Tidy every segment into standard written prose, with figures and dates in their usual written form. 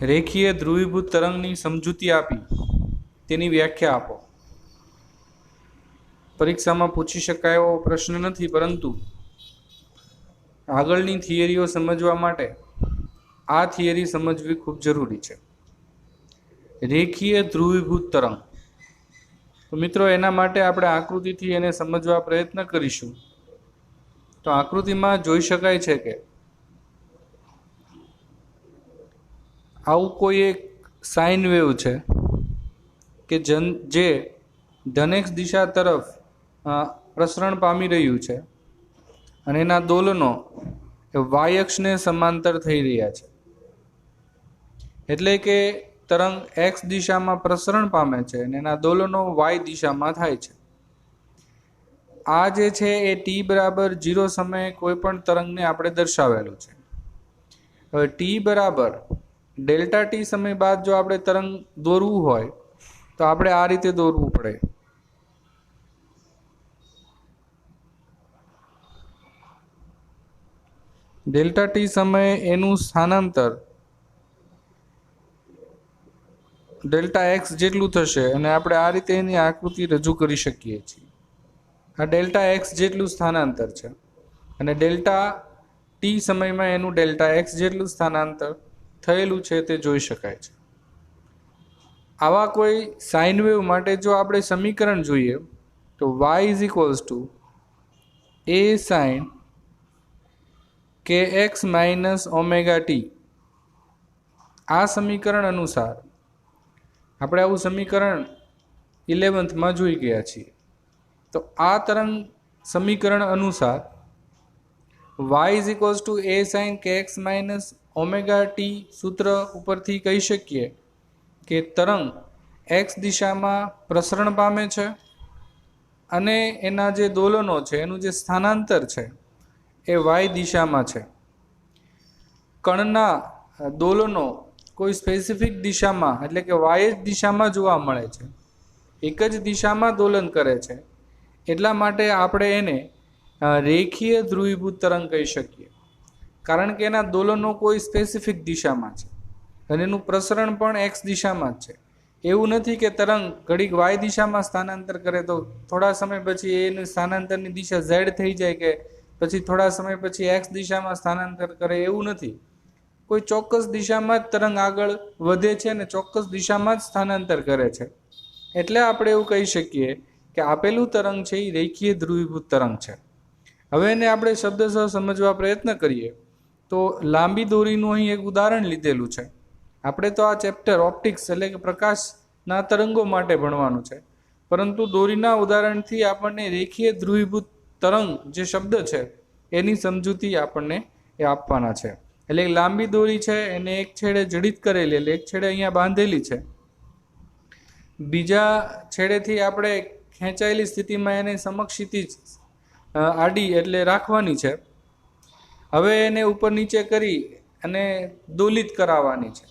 રેખીય ધ્રુવીભૂત તરંગની સમજૂતી આપી તેની વ્યાખ્યા આપો. પરીક્ષામાં પૂછી શકાય એવો પ્રશ્ન નથી, પરંતુ આગળની થિયરીઓ સમજવા માટે આ થિયરી સમજવી ખૂબ જરૂરી છે. રેખીય ધ્રુવીભૂત તરંગ. તો મિત્રો, એના માટે આપણે આકૃતિથી એને સમજવા પ્રયત્ન કરીશું. તો આકૃતિમાં જોઈ શકાય છે કે આવું કોઈ એક સાઇન વેવ છે કે જે ધનેક્ષ દિશા તરફ પ્રસરણ પામી રહ્યું છે અને એના દોલનો વાય અક્ષને સમાંતર થઈ રહ્યા છે. એટલે કે તરંગ એક્સ દિશામાં પ્રસરણ પામે છે અને એના દોલનો વાય દિશામાં થાય છે. આ જે છે એ t બરાબર 0 સમયે કોઈ પણ તરંગને આપણે દર્શાવેલું છે. હવે t બરાબર ડેલ્ટા ટી સમય બાદ જો આપણે તરંગ દોરવું હોય તો આપણે આ રીતે દોરવું પડે. ડેલ્ટા ટી સમયે એનું સ્થાનાંતર ડેલ્ટા એક્સ જેટલું થશે અને આપણે આ રીતે એની આકૃતિ રજૂ કરી શકીએ છીએ. આ ડેલ્ટા એક્સ જેટલું સ્થાનાંતર છે અને ડેલ્ટા ટી સમયમાં એનું ડેલ્ટા એક્સ જેટલું સ્થાનાંતર થયેલું છે તે જોઈ શકાય છે. આવા કોઈ સાઇન વેવ માટે જો આપણે સમીકરણ જોઈએ તો y is equals to a sin kx minus omega T. આ સમીકરણ અનુસાર આપણે આવું સમીકરણ 11th જોઈ ગયા છીએ. તો આ તરંગ સમીકરણ અનુસાર y is equals to a sin kx minus omega T સૂત્ર ઉપરથી કહી શકીએ કે તરંગ એક્સ દિશામાં પ્રસરણ પામે છે અને એના જે દોલનો છે એનું જે સ્થાનાંતર છે એ વાય દિશામાં છે. કણના દોલનો કોઈ સ્પેસિફિક દિશામાં એટલે કે વાય દિશામાં જોવા મળે છે, એક જ દિશામાં દોલન કરે છે. એટલા માટે આપણે એને રેખીય ધ્રુવીભૂત તરંગ કહી શકીએ, કારણ કે એના દોલનો કોઈ સ્પેસિફિક દિશામાં છે અને એનું પ્રસરણ પણ એક્સ દિશામાં જ છે. એવું નથી કે તરંગ ઘડીક વાય દિશામાં સ્થાનાંતર કરે તો થોડા સમય પછી એની સ્થાનાંતરની દિશા ઝેડ થઈ જાય કે પછી થોડા સમય પછી એક્સ દિશામાં સ્થાનાંતર કરે, એવું નથી. કોઈ ચોક્કસ દિશામાં જ તરંગ આગળ વધે છે અને ચોક્કસ દિશામાં જ સ્થાનાંતર કરે છે. એટલે આપણે એવું કહી શકીએ કે આપેલું તરંગ છે એ રેખીય ધ્રુવીભૂત તરંગ છે. હવે એને આપણે શબ્દશઃ સમજવા પ્રયત્ન કરીએ તો લાંબી દોરીનું અહીં એક ઉદાહરણ લીધેલું છે. આપણે તો આ ચેપ્ટર ઓપ્ટિક્સ એટલે કે પ્રકાશના તરંગો માટે ભણવાનું છે, પરંતુ દોરીના ઉદાહરણથી આપણને રેખીય ધ્રુવીભૂત તરંગ જે શબ્દ છે એની સમજૂતી આપણને એ આપવાના છે. એટલે લાંબી દોરી છે એને એક છેડે જડિત કરેલી એટલે એક છેડે અહીંયા બાંધેલી છે, બીજા છેડેથી આપણે ખેંચાયેલી સ્થિતિમાં એને સમક્ષિતિજ આડી એટલે રાખવાની છે. હવે એને ઉપર નીચે કરી અને દોલિત કરાવવાની છે,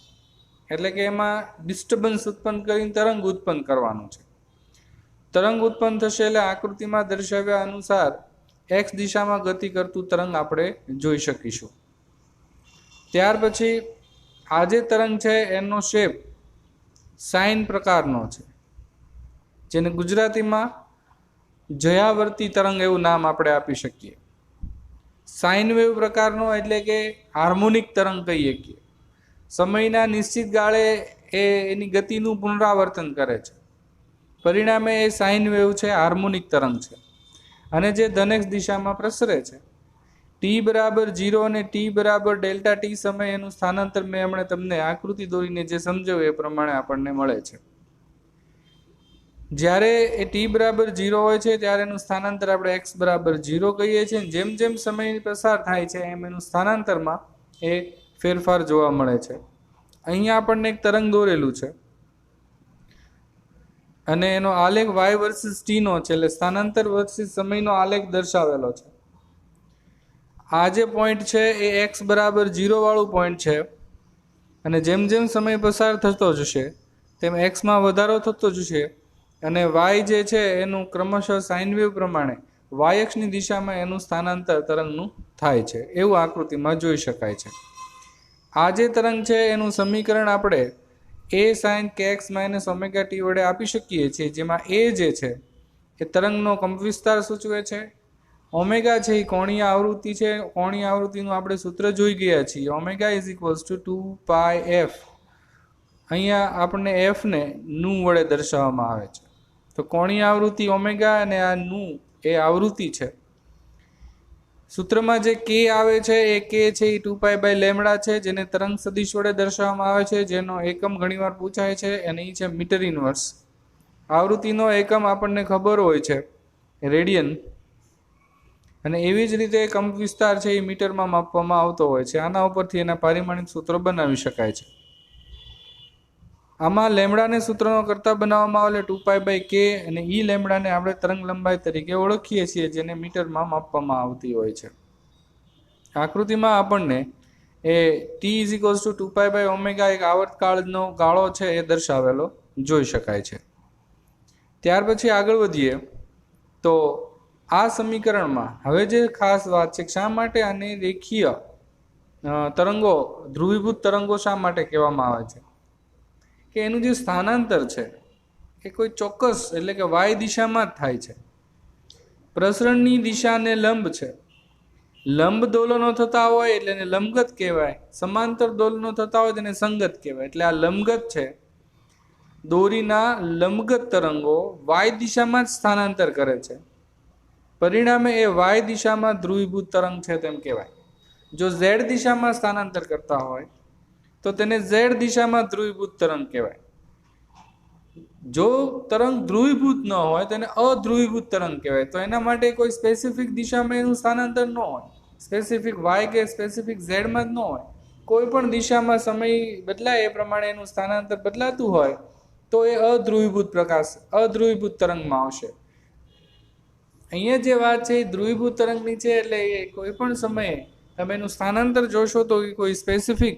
એટલે કે એમાં ડિસ્ટર્બન્સ ઉત્પન્ન કરીને તરંગ ઉત્પન્ન કરવાનું છે. તરંગ ઉત્પન્ન થશે એટલે આકૃતિમાં દર્શાવ્યા અનુસાર એક્સ દિશામાં ગતિ કરતું તરંગ આપણે જોઈ શકીશું. ત્યાર પછી આ જે તરંગ છે એનો શેપ સાઇન પ્રકારનો છે, જેને ગુજરાતીમાં જયાવર્તી તરંગ એવું નામ આપણે આપી શકીએ. સાઇન વેવ પ્રકારનો એટલે કે હાર્મોનિક તરંગ કહીએ છીએ. સમયના નિશ્ચિત ગાળે એ એની ગતિનું પુનરાવર્તન કરે છે, પરિણામે એ સાઇન વેવ છે, હાર્મોનિક તરંગ છે અને જે ધનેક્ષ દિશામાં પ્રસરે છે. ટી બરાબર 0 અને ટી બરાબર ડેલ્ટા ટી સમય એનું સ્થાનાંતર મેં હમણાં તમને આકૃતિ દોરીને જે સમજાવ્યું એ પ્રમાણે આપણને મળે છે. જ્યારે એ ટી બરાબર 0 હોય છે ત્યારે એનું સ્થાનાંતર આપણે એક્સ બરાબર 0 કહીએ છીએ. જેમ જેમ સમય પસાર થાય છે એમ એનું સ્થાનાંતરમાં એ ફેરફાર જોવા મળે છે. અહીંયા આપણને એક તરંગ દોરેલું છે અને એનો આલેખ વાય વર્સિસ ટીનો છે, એટલે સ્થાનાંતર વર્સિસ સમયનો આલેખ દર્શાવેલો છે. આ જે પોઈન્ટ છે એ એક્સ બરાબર 0 વાળું પોઈન્ટ છે અને જેમ જેમ સમય પસાર થતો જશે તેમ એક્સમાં વધારો થતો જશે અને વાય જે છે એનું ક્રમશઃ સાઇન વેવ પ્રમાણે વાય અક્ષની દિશામાં એનું સ્થાનાંતર તરંગનું થાય છે, એવું આકૃતિમાં જોઈ શકાય છે. આ જે તરંગ છે એનું સમીકરણ આપણે a sin kx minus omega T વડે આપી શકીએ છીએ, જેમાં a જે છે એ તરંગનો કંપવિસ્તાર સૂચવે છે, ઓમેગા છે એ કોણીય આવૃત્તિ છે. કોણીય આવૃત્તિનું આપણે સૂત્ર જોઈ ગયા છીએ, omega is equals to 2πf. અહીંયા આપણને f ને નું વડે દર્શાવવામાં આવે છે. તો કોણીય આવૃત્તિ ઓમેગા અને આ નું એ આવૃત્તિ છે. સૂત્રમાં જે k આવે છે એ k છે એ 2π/λ છે, જેને તરંગ સદિશ વડે દર્શાવવામાં આવે છે, જેનો એકમ ઘણીવાર પૂછાય છે અને એ છે મીટર ઇનવર્સ. આવૃત્તિનો એકમ આપણને ખબર હોય છે રેડિયન, અને એવી જ રીતે કંપવિસ્તાર છે એ મીટરમાં માપવામાં આવતો હોય છે. આના ઉપરથી એના પારિમાણિક સૂત્રો બનાવી શકાય છે. આમાં લેમડાને સૂત્રનો કરતા બનાવવામાં આવે 2π/k અને ઈ લેમડાને આપણે તરંગ લંબાઈ તરીકે ઓળખીએ છીએ, જેને મીટરમાં માપવામાં આવતી હોય છે. આકૃતિમાં આપણને એ t = 2π/ω એક આવર્તકાળનો ગાળો છે એ દર્શાવેલો જોઈ શકાય છે. ત્યાર પછી આગળ વધીએ તો આ સમીકરણમાં હવે જે ખાસ વાત છે, શા માટે આને રેખીય તરંગો, ધ્રુવીભૂત તરંગો શા માટે કહેવામાં આવે છે, કે એનું જે સ્થાનાંતર છે એ કોઈ ચોક્કસ એટલે કે y દિશામાં જ થાય છે. પ્રસરણની દિશાને લંબ છે. લંબ દોલનો થતા હોય એટલે એને લંબગત કહેવાય, સમાંતર દોલનો થતા હોય તેને સંગત કહેવાય. એટલે આ લંબગત છે, દોરીના લંબગત તરંગો y દિશામાં જ સ્થાનાંતર કરે છે. પરિણામે એ y દિશામાં ધ્રુવીભૂત તરંગ છે તેમ કહેવાય. જો z દિશામાં સ્થાનાંતર કરતા હોય તો તેને z દિશામાં ધ્રુવીભૂત તરંગ કહેવાય. જો તરંગ ધ્રુવીભૂત ન હોય તેને અધ્રુવીભૂત તરંગ કહેવાય. તો એના માટે કોઈ સ્પેસિફિક દિશામાં એનું સ્થાનાંતર ન હોય, સ્પેસિફિક y કે સ્પેસિફિક z માં જ ન હોય, કોઈ પણ દિશામાં સમય બદલાય એ પ્રમાણે એનું સ્થાનાંતર બદલાતું હોય તો એ અધ્રુવીભૂત તરંગમાં આવશે. અહીંયા જે વાત છે એ ધ્રુવીભૂત તરંગની છે, એટલે એ કોઈ પણ સમયે તમે એનું સ્થાનાંતર જોશો તો કોઈ સ્પેસિફિક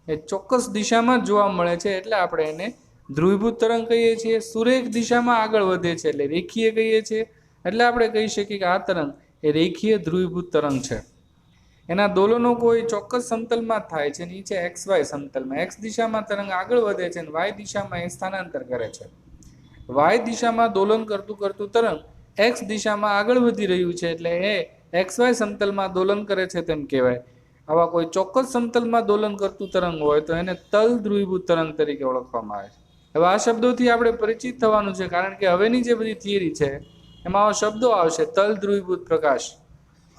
એ ચોક્કસ દિશામાં જ જોવા મળે છે, એટલે આપણે એને ધ્રુવીભૂત તરંગ કહીએ છીએ. સુરેખ દિશામાં આગળ વધે છે એટલે રેખીય કહીએ છીએ. એટલે આપણે કહી શકીએ કે આ તરંગ એ રેખીય ધ્રુવીભૂત તરંગ છે. એના દોલનો કોઈ ચોક્કસ સમતલમાં જ થાય છે, નીચે XY સમતલમાં. x દિશામાં તરંગ આગળ વધે છે અને y દિશામાં એ સ્થાનાંતર કરે છે. y દિશામાં દોલન કરતું કરતું તરંગ x દિશામાં આગળ વધી રહ્યું છે, એટલે એ XY સમતલમાં દોલન કરે છે તેમ કહેવાય. આવા કોઈ ચોક્કસ સમતલમાં દોલન કરતું તરંગ હોય તો એને તલ ધ્રુવીભૂત તરંગ તરીકે ઓળખવામાં આવે છે. હવે આ શબ્દોથી આપણે પરિચિત થવાનું છે, કારણ કે હવેની જે બધી થિયરી છે એમાં આવા શબ્દો આવશે: તલ ધ્રુવીભૂત પ્રકાશ,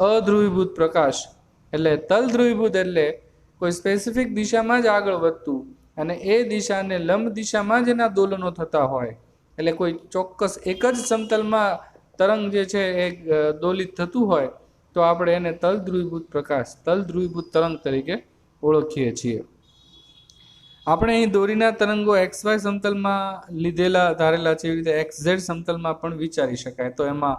અધ્રુવીભૂત પ્રકાશ. એટલે તલ ધ્રુવીભૂત એટલે કોઈ સ્પેસિફિક દિશામાં જ આગળ વધતું અને એ દિશાને લંબ દિશામાં જ એના દોલનો થતા હોય. એટલે કોઈ ચોક્કસ એક જ સમતલમાં તરંગ જે છે એ દોલિત થતું હોય તો આપણે એને તલ ધ્રુવીભૂત પ્રકાશ, તલ ધ્રુવીભૂત તરંગ તરીકે ઓળખીએ છીએ. આપણે અહીં દોરીના તરંગો XY સમતલમાં લીધેલા ધારેલા છે, એવી રીતે XZ સમતલમાં પણ વિચારી શકાય. તો એમાં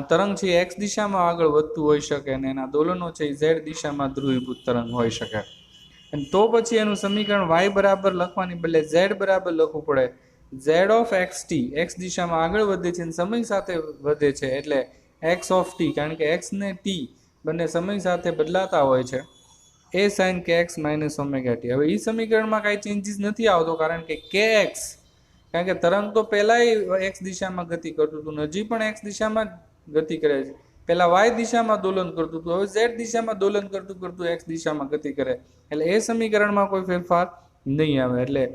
તરંગ છે એ X દિશામાં આગળ વધતું હોઈ શકે અને એના દોલનો છે એ Z દિશામાં ધ્રુવીભૂત તરંગ હોઈ શકે. અને તો પછી એનું સમીકરણ y બરાબર લખવાની બદલે z બરાબર લખવું પડે. z of xt, x દિશામાં આગળ વધે છે અને સમય સાથે વધે છે, એટલે x of t, કારણ કે x ને t બંને સમય સાથે બદલાતા હોય છે, a sin kx minus omega T. હવે એ સમીકરણમાં કાંઈ ચેન્જીસ નથી આવતો, કારણ કે kx, કારણ કે તરંગ તો પહેલાંય x દિશામાં ગતિ કરતું હતું, હજી પણ x દિશામાં ગતિ કરે છે. પહેલાં y દિશામાં દોલન કરતું હતું, હવે z દિશામાં દોલન કરતું કરતું x દિશામાં ગતિ કરે, એટલે એ સમીકરણમાં કોઈ ફેરફાર નહીં આવે. એટલે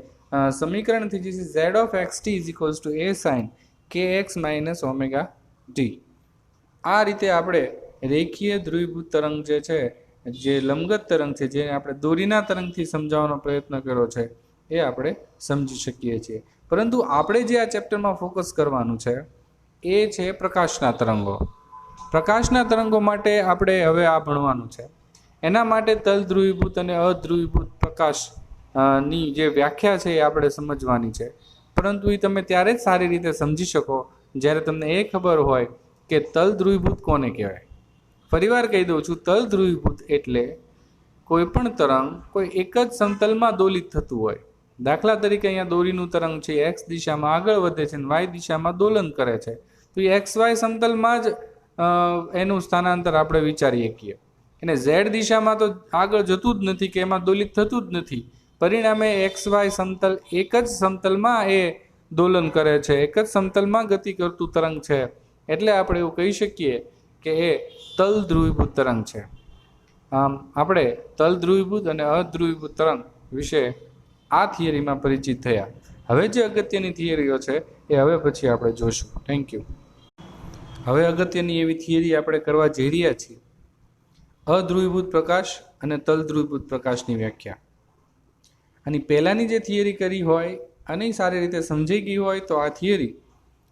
સમીકરણથી જે છે z of xt is equals to a sin kx minus omega T. આ રીતે આપણે રેખીય ધ્રુવીભૂત તરંગ જે છે, જે લંબગત તરંગ છે, જે આપણે દોરીના તરંગથી સમજાવવાનો પ્રયત્ન કર્યો છે, એ આપણે સમજી શકીએ છીએ. પરંતુ આપણે જે આ ચેપ્ટરમાં ફોકસ કરવાનું છે એ છે પ્રકાશના તરંગો. પ્રકાશના તરંગો માટે આપણે હવે આ ભણવાનું છે. એના માટે તલ ધ્રુવીભૂત અને અધ્રુવીભૂત પ્રકાશ ની જે વ્યાખ્યા છે એ આપણે સમજવાની છે. પરંતુ એ તમે ત્યારે જ સારી રીતે સમજી શકો જ્યારે તમને એ ખબર હોય કે તલ ધ્રુવીભૂત કોને કહેવાય. ફરીવાર કહી દઉં છું, તલ ધ્રુવીભૂત એટલે કોઈ પણ તરંગ કોઈ એક જ સમતલમાં દોલિત થતું હોય. દાખલા તરીકે અહીંયા દોરીનું તરંગ છે x દિશામાં આગળ વધે છે અને y દિશામાં દોલન કરે છે, તો એ XY સમતલમાં જ એનું સ્થાનાંતર આપણે વિચારીએ છીએ. એને ઝેડ દિશામાં તો આગળ જતું જ નથી કે એમાં દોલિત થતું જ નથી. પરિણામે એક્સ વાય સમતલ એક જ સમતલમાં એ દોલન કરે છે, એક જ સમતલમાં ગતિ કરતું તરંગ છે. એટલે આપણે એવું કહી શકીએ કે એ તલ ધ્રુવીભૂત તરંગ છે. આમ આપણે તલ ધ્રુવીભૂત અને અધ્રુવીભૂત તરંગ વિશે આ થિયરીમાં પરિચિત થયા. હવે જે અગત્યની થિયરીઓ છે એ હવે પછી આપણે જોશું. Thank you. હવે અગત્યની એવી થિયરી આપણે કરવા જઈ રહ્યા છીએ, અધ્રુવીભૂત પ્રકાશ અને તલ ધ્રુવીભૂત પ્રકાશની વ્યાખ્યા. અને પહેલાંની જે થિયરી કરી હોય અને સારી રીતે સમજાઈ ગઈ હોય તો આ થિયરી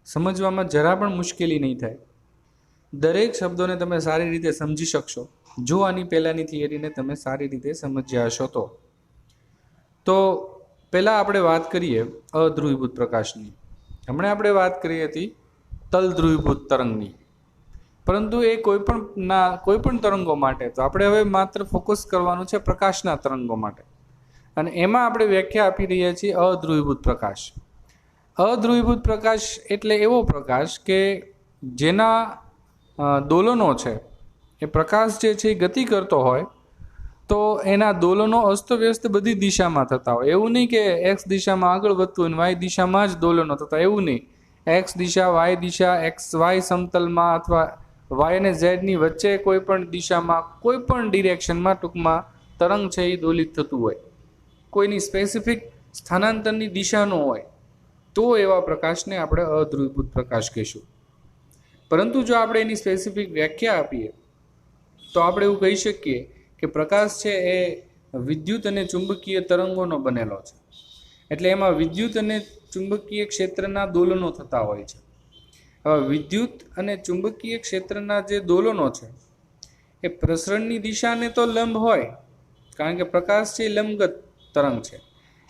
સમજવામાં જરા પણ મુશ્કેલી નહીં થાય. દરેક શબ્દોને તમે સારી રીતે સમજી શકશો જો આની પહેલાંની થિયરીને તમે સારી રીતે સમજ્યા હશો તો પહેલાં આપણે વાત કરીએ અધ્રુવીભૂત પ્રકાશની. હમણાં આપણે વાત કરી હતી તલ ધ્રુવીભૂત તરંગની, પરંતુ એ કોઈ પણ તરંગો માટે તો આપણે હવે માત્ર ફોકસ કરવાનું છે પ્રકાશના તરંગો માટે. અને એમાં આપણે વ્યાખ્યા આપી રહ્યા છીએ અધ્રુવીભૂત પ્રકાશ. અધ્રુવીભૂત પ્રકાશ એટલે એવો પ્રકાશ કે જેના દોલનો છે, એ પ્રકાશ જે છે એ ગતિ કરતો હોય તો એના દોલનો અસ્તવ્યસ્ત બધી દિશામાં થતા હોય. એવું નહીં કે એક્સ દિશામાં આગળ વધતું હોય વાય દિશામાં જ દોલનો થતા, એવું નહીં. એક્સ દિશા, વાય દિશા, એક્સ વાય સમતલમાં અથવા વાય અને ઝેડની વચ્ચે કોઈ પણ દિશામાં, કોઈ પણ ડિરેક્શનમાં ટૂંકમાં તરંગ છે એ દોલિત થતું હોય. કોઈની સ્પેસિફિક સ્થાનાંતરની દિશા ન હોય તો એવા પ્રકાશને આપણે અધ્રુવીભૂત પ્રકાશ કહીશું. પરંતુ જો આપણે એની સ્પેસિફિક વ્યાખ્યા આપીએ તો આપણે એવું કહી શકીએ કે પ્રકાશ છે એ વિદ્યુત અને ચુંબકીય તરંગોનો બનેલો છે. એટલે એમાં વિદ્યુત અને ચુંબકીય ક્ષેત્રના દોલનો થતા હોય છે. હવે વિદ્યુત અને ચુંબકીય ક્ષેત્રના જે દોલનો છે એ પ્રસરણની દિશાને તો લંબ હોય, કારણ કે પ્રકાશ છે એ લંબગત તરંગ છે.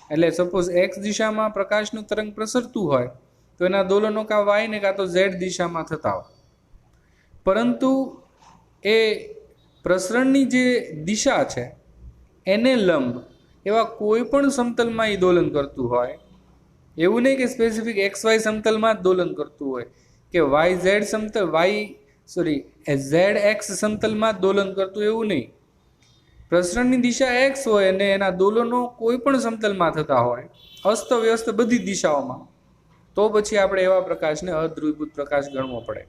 એટલે સપોઝ એક્સ દિશામાં પ્રકાશનું તરંગ પ્રસરતું હોય તો એના દોલનો કાં વાય ને કાં તો ઝેડ દિશામાં થતા હોય. પરંતુ એ પ્રસરણની જે દિશા છે એને લંબ એવા કોઈ પણ સમતલમાં એ દોલન કરતું હોય. એવું નહીં કે સ્પેસિફિક એક્સ વાય સમતલમાં જ દોલન કરતું હોય કે વાય ઝેડ સમતલ ઝેડ એક્સ સમતલમાં જ દોલન કરતું, એવું નહીં. પ્રસરણની દિશા એક્સ હોય અને એના દોલનો કોઈ પણ સમતલમાં થતા હોય, અસ્તવ્યસ્ત બધી દિશાઓમાં, તો પછી આપણે એવા પ્રકાશને અધ્રુવીભૂત પ્રકાશ ગણવો પડે.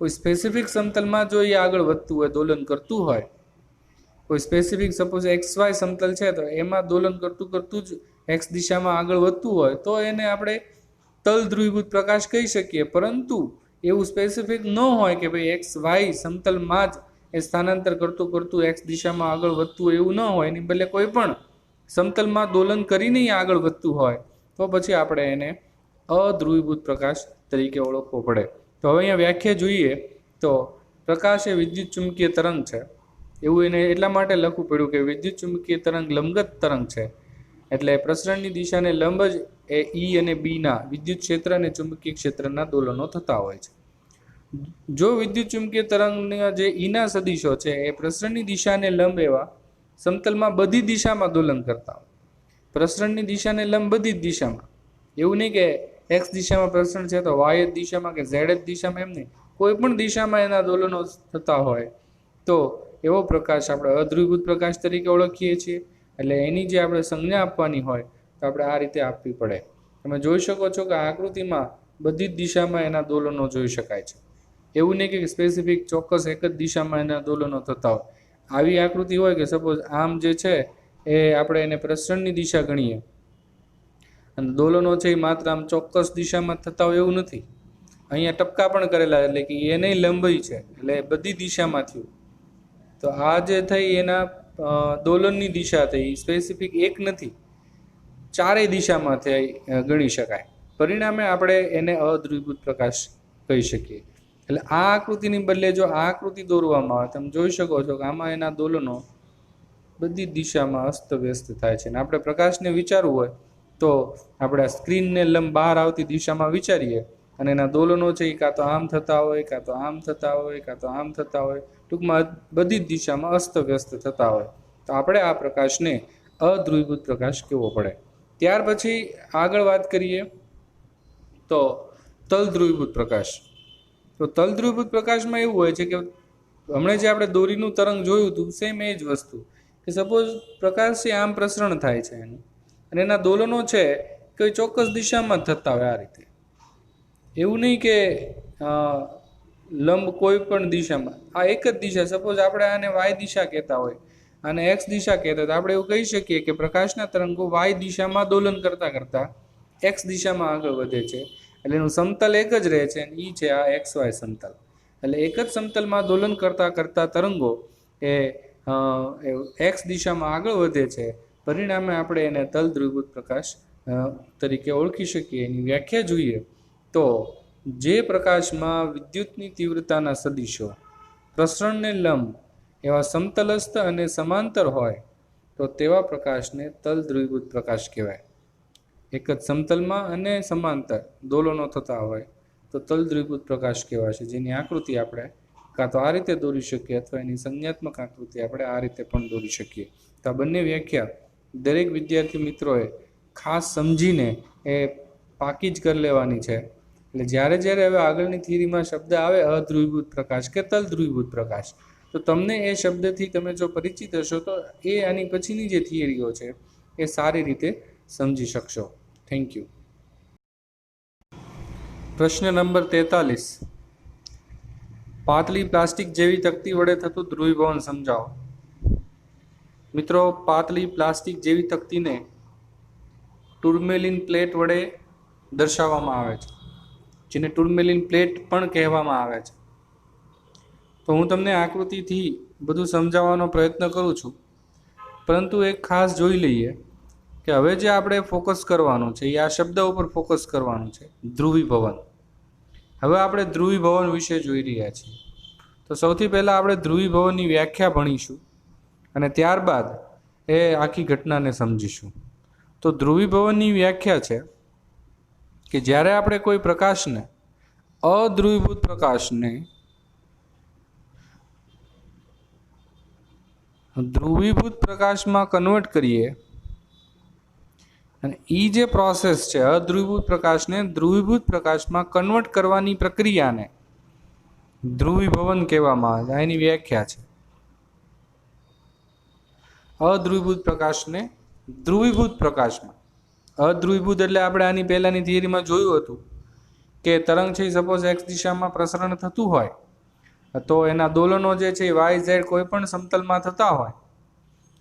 કોઈ સ્પેસિફિક સમતલમાં જો એ આગળ વધતું હોય, દોલન કરતું હોય, કોઈ સ્પેસિફિક સપોઝ એક્સ વાય સમતલ છે તો એમાં દોલન કરતું જ એક્સ દિશામાં આગળ વધતું હોય તો એને આપણે તલ ધ્રુવીભૂત પ્રકાશ કહી શકીએ. પરંતુ એવું સ્પેસિફિક ન હોય કે ભાઈ એક્સ વાય સમતલમાં જ એ સ્થાનાંતર કરતું એક્સ દિશામાં આગળ વધતું હોય, એવું ન હોય. એની બદલે કોઈ પણ સમતલમાં દોલન કરીને આગળ વધતું હોય તો પછી આપણે એને અધ્રુવીભૂત પ્રકાશ તરીકે ઓળખવો પડે. તો હવે અહીંયા વ્યાખ્યા જોઈએ તો પ્રકાશ એ વિદ્યુત ચુંબકીય તરંગ છે. એવું એને એટલા માટે લખવું પડ્યું કે વિદ્યુત ચુંબકીય તરંગ લંબગત તરંગ છે. એટલે પ્રસરણની દિશાને લંબ જ એ ઈ અને બીના વિદ્યુત ક્ષેત્ર અને ચુંબકીય ક્ષેત્રના દોલનો થતા હોય છે. જો વિદ્યુત ચુંબકીય તરંગના જે ઈના સદિશો છે એ પ્રસરણની દિશાને લંબ એવા સમતલમાં બધી દિશામાં દોલન કરતા હોય, પ્રસરણની દિશાને લંબ બધી જ દિશામાં, એવું નહીં કે એક્સ દિશામાં પ્રસરણ છે તો વાય જ દિશામાં કે ઝેડ જ દિશામાં, એમ નહીં. કોઈ પણ દિશામાં એના દોલનો થતા હોય તો એવો પ્રકાશ આપણે અધ્રુવીભૂત પ્રકાશ તરીકે ઓળખીએ છીએ. એટલે એની જે આપણે સંજ્ઞા આપવાની હોય તો આપણે આ રીતે આપવી પડે. તમે જોઈ શકો છો કે આકૃતિમાં બધી જ દિશામાં એના દોલનો જોઈ શકાય છે. એવું નહીં કે સ્પેસિફિક ચોક્કસ એક જ દિશામાં એના દોલનો થતા હોય. આવી આકૃતિ હોય કે સપોઝ આમ જે છે એ આપણે એને પ્રસરણની દિશા ગણીએ અને દોલનો છે એ માત્ર આમ ચોક્કસ દિશામાં થતા હોય એવું નથી. અહીંયા ટપકા પણ કરેલા, એટલે કે એને લંબાઈ છે, એટલે બધી દિશામાં થયું. તો આ જે થઈ એના દોલનની દિશા થઈ, સ્પેસિફિક એક નથી, ચારેય દિશામાં થઈ ગણી શકાય. પરિણામે આપણે એને અધ્રુવીભૂત પ્રકાશ કહી શકીએ. એટલે આ આકૃતિની બદલે જો આ આકૃતિ દોરવામાં આવે, તમે જોઈ શકો છો કે આમાં એના દોલનો બધી દિશામાં અસ્તવ્યસ્ત થાય છે. અને આપણે પ્રકાશને વિચારવું હોય તો આપણે આ સ્ક્રીનને લંબ બહાર આવતી દિશામાં વિચારીએ અને એના દોલનો છે એ કાં તો આમ થતા હોય, કાં તો આમ થતા હોય, કાં તો આમ થતા હોય, ટૂંકમાં બધી જ દિશામાં અસ્તવ્યસ્ત થતા હોય, તો આપણે આ પ્રકાશને અધ્રુવીભૂત પ્રકાશ કહેવો પડે. ત્યાર પછી આગળ વાત કરીએ તો તલ ધ્રુવીભૂત પ્રકાશ. તો તલ ધ્રુવીભૂત પ્રકાશમાં એવું હોય છે કે હમણાં જે આપણે દોરીનું તરંગ જોયું હતું સેમ એ જ વસ્તુ કે સપોઝ પ્રકાશ છે આમ પ્રસરણ થાય છે એનું, અને એના દોલનો છે કોઈ ચોક્કસ દિશામાં જ થતા હોય આ રીતે. એવું નહીં કે લંબ કોઈ પણ દિશામાં, આ એક જ દિશા. સપોઝ આપણે આને વાય દિશા કહેતા હોય અને એક્સ દિશા કહેતા હોય, તો આપણે એવું કહી શકીએ કે પ્રકાશના તરંગો વાય દિશામાં દોલન કરતા કરતા એક્સ દિશામાં આગળ વધે છે. એટલે એનું સમતલ એક જ રહે છે, ઈ છે આ એક્સ વાય સમતલ. એટલે એક જ સમતલમાં દોલન કરતા કરતા તરંગો એ એક્સ દિશામાં આગળ વધે છે. પરિણામે આપણે એને તલ ધ્રુવીભૂત પ્રકાશ તરીકે ઓળખી શકીએ. એની વ્યાખ્યા જોઈએ તો જે પ્રકાશમાં વિદ્યુતની તીવ્રતાના સદિશો પ્રસરણને લંબ એવા સમતલસ્થ અને સમાંતર હોય તો તેવા પ્રકાશને તલ ધ્રુવીભૂત પ્રકાશ કહેવાય. એક જ સમતલમાં અને સમાંતર દોલનો થતા હોય તો તલ ધ્રુવીભૂત પ્રકાશ કહેવાશે, જેની આકૃતિ આપણે કાં તો આ રીતે દોરી શકીએ અથવા એની સંજ્ઞાત્મક આકૃતિ આપણે આ રીતે પણ દોરી શકીએ. તો આ બંને વ્યાખ્યા દરેક વિદ્યાર્થી મિત્રોએ ખાસ સમજીને એ પાકી જ કરી લેવાની છે. એટલે જ્યારે જ્યારે હવે આગળની થિયરીમાં શબ્દ આવે અધ્રુવીભૂત પ્રકાશ કે તલ ધ્રુવીભૂત પ્રકાશ, તો તમને એ શબ્દથી તમે જો પરિચિત હશો તો એ આની પછીની જે થિયરીઓ છે એ સારી રીતે સમજી શકશો. Thank you. પ્રશ્ન નંબર 43. પાતળી પ્લાસ્ટિક જેવી તકતી વડે થતું ધ્રુવીભવન સમજાવો. મિત્રો, પાતળી પ્લાસ્ટિક જેવી તકતીને ટુર્મેલિન પ્લેટ વડે દર્શાવવામાં આવે છે, જેને ટુર્મેલિન પ્લેટ પણ કહેવામાં આવે છે. તો હું તમને આકૃતિથી બધું સમજાવવાનો પ્રયત્ન કરું છું, પરંતુ એક ખાસ જોઈ લઈએ કે હવે જે આપણે ફોકસ કરવાનું છે એ આ શબ્દ ઉપર ફોકસ કરવાનું છે, ધ્રુવીભવન. હવે આપણે ધ્રુવીભવન વિશે જોઈ રહ્યા છીએ. તો સૌથી પહેલાં આપણે ધ્રુવીભવનની વ્યાખ્યા ભણીશું અને ત્યારબાદ એ આખી ઘટનાને સમજીશું. તો ધ્રુવીભવનની વ્યાખ્યા છે કે જ્યારે આપણે કોઈ પ્રકાશને અધ્રુવીભૂત પ્રકાશને ધ્રુવીભૂત પ્રકાશમાં કન્વર્ટ કરીએ, અને એ જે પ્રોસેસ છે અધ્રુવીભૂત પ્રકાશને ધ્રુવીભૂત પ્રકાશમાં કન્વર્ટ કરવાની પ્રક્રિયાને ધ્રુવીભવન કહેવામાં આવે છે. એની વ્યાખ્યા છે અધ્રુવીભૂત પ્રકાશને ધ્રુવીભૂત પ્રકાશમાં. અધ્રુવીભૂત એટલે આપણે આની પહેલાંની થિયરીમાં જોયું હતું કે તરંગ છે સપોઝ એક્સ દિશામાં પ્રસરણ થતું હોય તો એના દોલનો જે છે વાય ઝેડ કોઈ પણ સમતલમાં થતા હોય,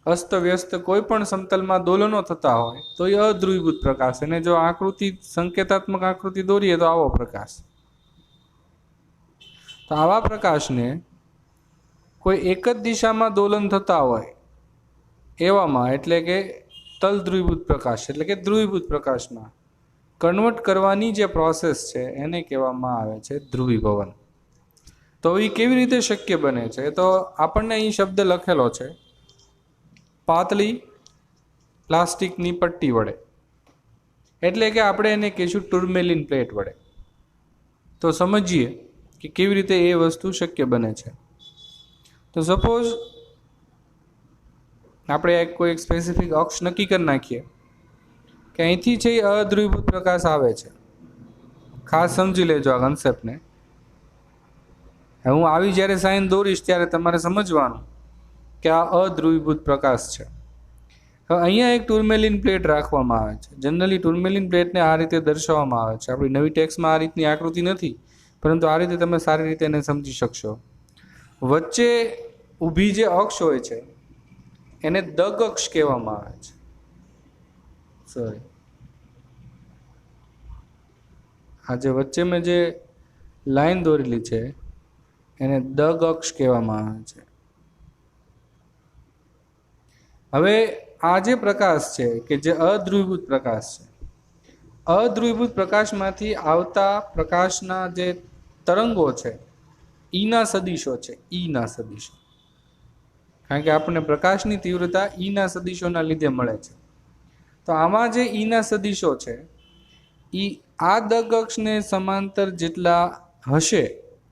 અસ્ત વ્યસ્ત કોઈ પણ સમતલમાં દોલનો થતા હોય તો એ અધ્રુવીભૂત પ્રકાશ. અને જો આકૃતિ સંકેતાત્મક આકૃતિ દોરીએ તો આવો પ્રકાશ. તો આવા પ્રકાશને કોઈ એક જ દિશામાં દોલન થતા હોય એવામાં, એટલે કે તલ ધ્રુવીભૂત પ્રકાશ એટલે કે ધ્રુવીભૂત પ્રકાશમાં કન્વર્ટ કરવાની જે પ્રોસેસ છે એને કહેવામાં આવે છે ધ્રુવીભવન. તો એ કેવી રીતે શક્ય બને છે? તો આપણને અહીં શબ્દ લખેલો છે પાતળી પ્લાસ્ટિકની પટ્ટી વડે, એટલે કે આપણે એને કહીશું ટુર્મેલિન પ્લેટ વડે. તો સમજીએ કે કેવી રીતે એ વસ્તુ શક્ય બને છે. તો સપોઝ આપણે કોઈ એક સ્પેસિફિક અક્ષ નક્કી કરી નાખીએ કે અહીંથી છે એ અધ્રુવીભૂત પ્રકાશ આવે છે. ખાસ સમજી લેજો આ કન્સેપ્ટને. હું આવી જ્યારે સાઇન દોરીશ ત્યારે તમારે સમજવાનું કે આ અધ્રુવીભૂત પ્રકાશ છે. હવે અહીંયા એક ટુર્મેલિન પ્લેટ રાખવામાં આવે છે. જનરલી ટુર્મેલિન પ્લેટને આ રીતે દર્શાવવામાં આવે છે. આપણી નવી ટેક્સ્ટમાં આ રીતની આકૃતિ નથી, પરંતુ આ રીતે તમે સારી રીતે એને સમજી શકશો. વચ્ચે ઊભી જે અક્ષ હોય છે એને દગ અક્ષ કહેવામાં આવે છે. આ જે વચ્ચે મેં જે લાઈન દોરેલી છે એને દગ અક્ષ કહેવામાં આવે છે. હવે આ જે પ્રકાશ છે કે જે અધ્રુવીભૂત પ્રકાશ છે, અધ્રુવીભૂત પ્રકાશમાંથી આવતા પ્રકાશના જે તરંગો છે ઈના સદિશો છે. ઈના સદિશો, કારણ કે આપણને પ્રકાશની તીવ્રતા ઈના સદિશોના લીધે મળે છે. તો આમાં જે ઈના સદિશો છે એ આ દગ અક્ષને સમાંતર જેટલા હશે,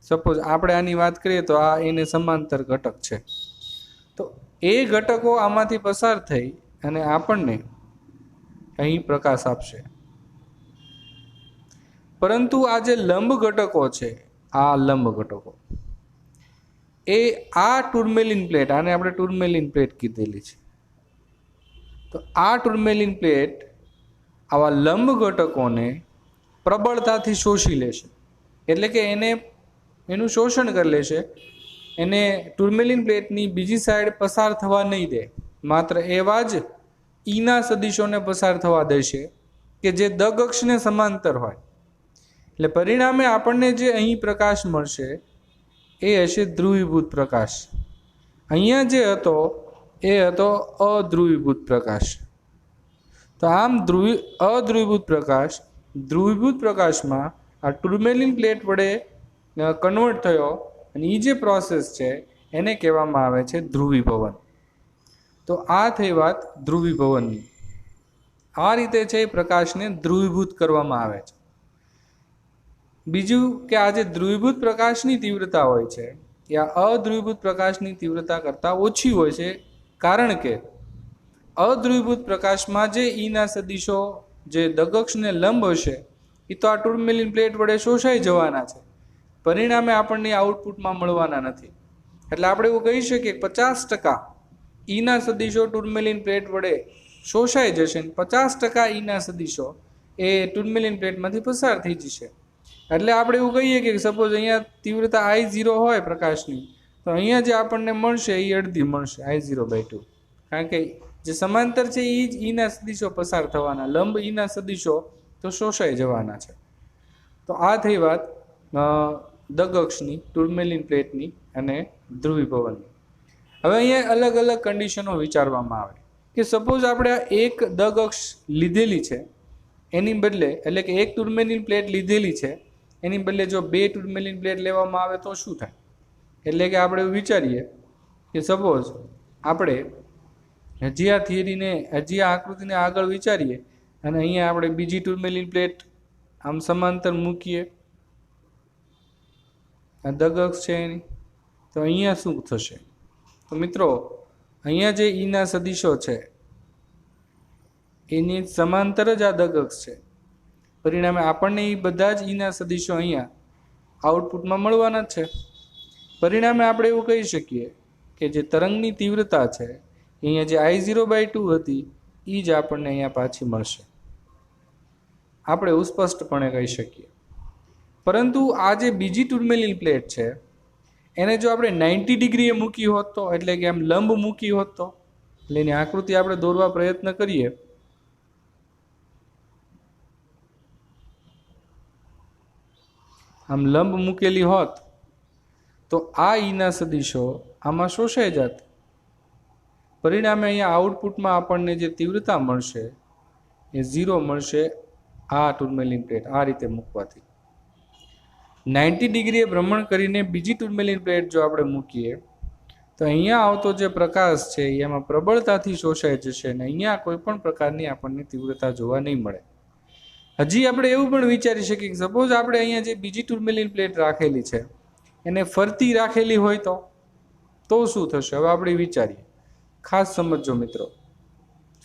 સપોઝ આપણે આની વાત કરીએ તો આ એને સમાંતર ઘટક છે, તો એ ઘટકો આમાંથી પસાર થઈ અને આપણને અહીં પ્રકાશ આપશે. પરંતુ આ જે લંબ ઘટકો છે, આ લંબ ઘટકો એ આ ટુર્મેલિન પ્લેટ, આને આપણે ટુર્મેલિન પ્લેટ કીધેલી છે, તો આ ટુર્મેલિન પ્લેટ આવા લંબ ઘટકોને પ્રબળતાથી શોષી લેશે, એટલે કે એનું શોષણ કરી લેશે, એને ટુર્મેલિન પ્લેટની બીજી સાઈડ પસાર થવા નહીં દે, માત્ર એવા જ ઈના સદિશોને પસાર થવા દેશે કે જે દગ અક્ષને સમાંતર હોય. એટલે પરિણામે આપણને જે અહીં પ્રકાશ મળશે એ હશે ધ્રુવીભૂત પ્રકાશ. અહીંયા જે હતો એ હતો અધ્રુવીભૂત પ્રકાશ. તો આમ ધ્રુવીભૂત પ્રકાશમાં આ ટુર્મેલિન પ્લેટ વડે કન્વર્ટ થયો, અને એ જે પ્રોસેસ છે એને કહેવામાં આવે છે ધ્રુવીભવન. તો આ થઈ વાત ધ્રુવીભવનની. આ રીતે છે એ પ્રકાશને ધ્રુવીભૂત કરવામાં આવે છે. બીજું કે આ જે ધ્રુવીભૂત પ્રકાશની તીવ્રતા હોય છે એ આ અધ્રુવીભૂત પ્રકાશની તીવ્રતા કરતાં ઓછી હોય છે, કારણ કે અધ્રુવીભૂત પ્રકાશમાં જે ઈના સદિશો જે દગક્ષને લંબ હશે એ તો આ ટુર્મેલિન પ્લેટ વડે શોષાઈ જવાના છે, પરિણામે આપણને આઉટપુટમાં મળવાના નથી. એટલે આપણે એવું કહી શકીએ કે 50% ઈના સદિશો ટુર્મેલિન પ્લેટ વડે શોષાઈ જશે, 50% ઈના સદિશો એ ટુર્મેલિન પ્લેટમાંથી પસાર થઈ જશે. એટલે આપણે એવું કહીએ કે સપોઝ અહીંયા તીવ્રતા I0 હોય પ્રકાશની, તો અહીંયા જે આપણને મળશે એ અડધી મળશે, I0/2, કારણ કે જે સમાંતર છે એ જ ઈના સદિશો પસાર થવાના, લંબ ઈના સદિશો તો શોષાઈ જવાના છે. તો આ થઈ વાત દગક્ષની, ટુર્મેલિન પ્લેટની અને ધ્રુવીભવનની. હવે અહીંયા અલગ અલગ કન્ડિશનો વિચારવામાં આવે કે સપોઝ આપણે એક દગક્ષ લીધેલી છે એની બદલે, એટલે કે એક ટુર્મેલિન પ્લેટ લીધેલી છે એની બદલે જો 2 ટુર્મેલિન પ્લેટ લેવામાં આવે તો શું થાય? એટલે કે આપણે વિચારીએ કે સપોઝ આપણે હજી આ થિયરીને, હજી આ આકૃતિને આગળ વિચારીએ અને અહીંયા આપણે બીજી ટુર્મેલિન પ્લેટ આમ સમાંતર મૂકીએ, આ દગક્ષ છે એની, તો અહીંયા શું થશે? તો મિત્રો અહીંયા જે ઈના સદિશો છે એની સમાંતર જ આ દગક્ષ છે, પરિણામે આપણને એ બધા જ ઈના સદિશો અહીંયા આઉટપુટમાં મળવાના જ છે. પરિણામે આપણે એવું કહી શકીએ કે જે તરંગની તીવ્રતા છે અહીંયા જે I0/2 હતી એ જ આપણને અહીંયા પાછી મળશે, આપણે એવું સ્પષ્ટપણે કહી શકીએ. પરંતુ આ જે બીજી ટુર્મેલિન પ્લેટ છે એને જો આપણે 90 ડિગ્રીએ મૂકી હોત તો, એટલે કે આમ લંબ મૂકી હોત તો, એટલે એની આકૃતિ આપણે દોરવા પ્રયત્ન કરીએ, આમ લંબ મૂકેલી હોત તો આ ઈના સદિશો આમાં શોષાઈ જાત. પરિણામે અહીંયા આઉટપુટમાં આપણને જે તીવ્રતા મળશે એ 0 મળશે આ ટુર્મેલિન પ્લેટ આ રીતે મૂકવાથી. 90 ડિગ્રીએ ભ્રમણ કરીને બીજી ટુર્મેલિન પ્લેટ જો આપણે મૂકીએ તો અહીંયા આવતો જે પ્રકાશ છે એમાં પ્રબળતાથી શોષાઈ જશે અને અહીંયા કોઈ પણ પ્રકારની આપણને તીવ્રતા જોવા નહીં મળે. હજી આપણે એવું પણ વિચારી શકીએ કે સપોઝ આપણે અહીંયા જે બીજી ટુર્મેલિન પ્લેટ રાખેલી છે એને ફરતી રાખેલી હોય તો શું થશે? હવે આપણે વિચારીએ, ખાસ સમજજો મિત્રો,